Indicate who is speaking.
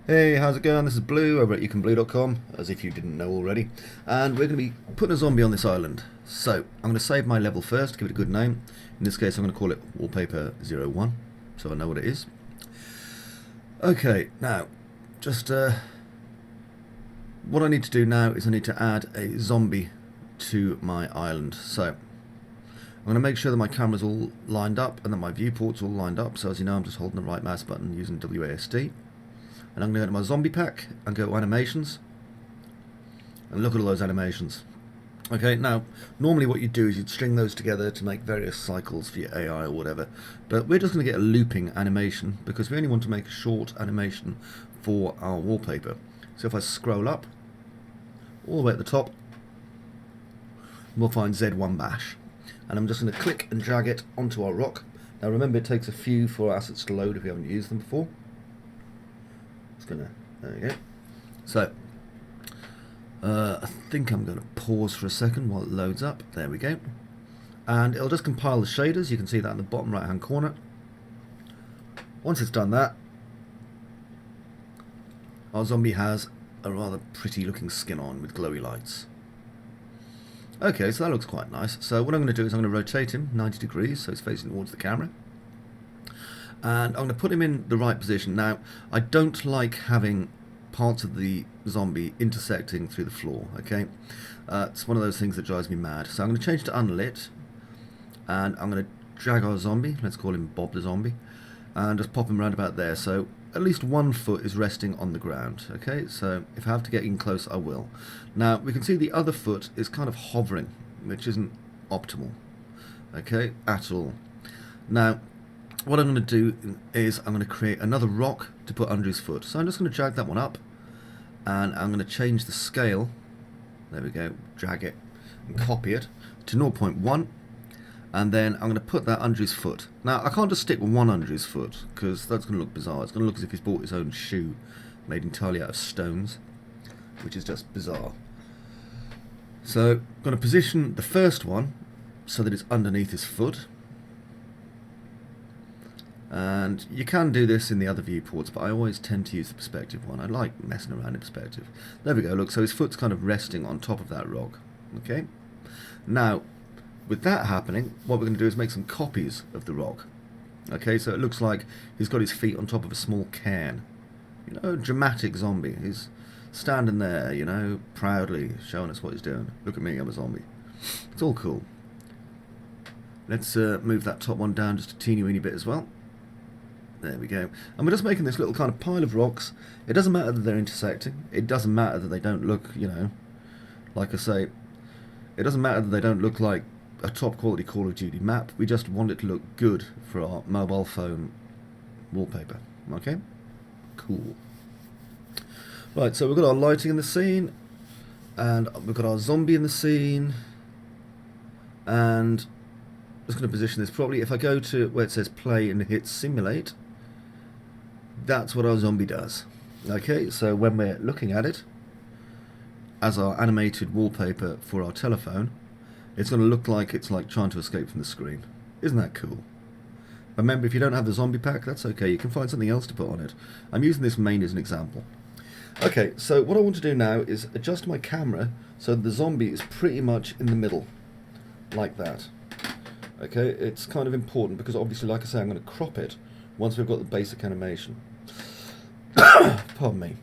Speaker 1: Hey, how's it going? This is Blue over at youcanblue.com, as if you didn't know already. And we're going to be putting a zombie on this island. So, I'm going to save my level first, give it a good name. In this case, I'm going to call it Wallpaper 01, so I know what it is. Okay, now, just what I need to do now is I need to add a zombie to my island. So, I'm going to make sure that my camera's all lined up and that my viewport's all lined up. So as you know, I'm just holding the right mouse button using WASD. And I'm going to go to my zombie pack and go to animations. And look at all those animations. Okay, now, normally what you'd do is you'd string those together to make various cycles for your AI or whatever. But we're just going to get a looping animation because we only want to make a short animation for our wallpaper. So if I scroll up, all the way at the top, we'll find Z1 Bash. And I'm just going to click and drag it onto our rock. Now remember, it takes a few for our assets to load if we haven't used them before. There we go. So, I think I'm going to pause for a second while it loads up. There we go. And it'll just compile the shaders. You can see that in the bottom right hand corner. Once it's done that, our zombie has a rather pretty looking skin on with glowy lights. Okay, so that looks quite nice. So what I'm going to do is I'm going to rotate him 90 degrees so he's facing towards the camera. And I'm going to put him in the right position. Now, I don't like having parts of the zombie intersecting through the floor, okay? It's one of those things that drives me mad. So I'm going to change to unlit, and I'm going to drag our zombie, let's call him Bob the Zombie, and just pop him around about there. So at least one foot is resting on the ground, okay? So if I have to get in close, I will. Now, we can see the other foot is kind of hovering, which isn't optimal, okay, at all. Now, what I'm going to do is I'm going to create another rock to put under his foot. So I'm just going to drag that one up, and I'm going to change the scale. There we go, drag it and copy it to 0.1, and then I'm going to put that under his foot. Now I can't just stick one under his foot because that's going to look bizarre. It's going to look as if he's bought his own shoe made entirely out of stones, which is just bizarre. So I'm going to position the first one so that it's underneath his foot. And you can do this in the other viewports, but I always tend to use the perspective one. I like messing around in perspective. There we go, look, so his foot's kind of resting on top of that rock. Okay? Now, with that happening, what we're going to do is make some copies of the rock. Okay, so it looks like he's got his feet on top of a small cairn. You know, a dramatic zombie. He's standing there, you know, proudly showing us what he's doing. Look at me, I'm a zombie. It's all cool. Let's move that top one down just a teeny weeny bit as well. There we go. And we're just making this little kind of pile of rocks. It doesn't matter that they're intersecting. It doesn't matter that they don't look, you know, like I say, it doesn't matter that they don't look like a top quality Call of Duty map. We just want it to look good for our mobile phone wallpaper. Okay? Cool. Right, so we've got our lighting in the scene, and we've got our zombie in the scene, and I'm just going to position this properly. If I go to where it says play and hit simulate, that's what our zombie does. Okay, so when we're looking at it as our animated wallpaper for our telephone, it's going to look like it's like trying to escape from the screen. Isn't that cool? Remember, if you don't have the zombie pack, that's okay. You can find something else to put on it. I'm using this main as an example. Okay, so what I want to do now is adjust my camera so that the zombie is pretty much in the middle, like that. Okay, it's kind of important because obviously, like I say, I'm going to crop it once we've got the basic animation. Pardon me.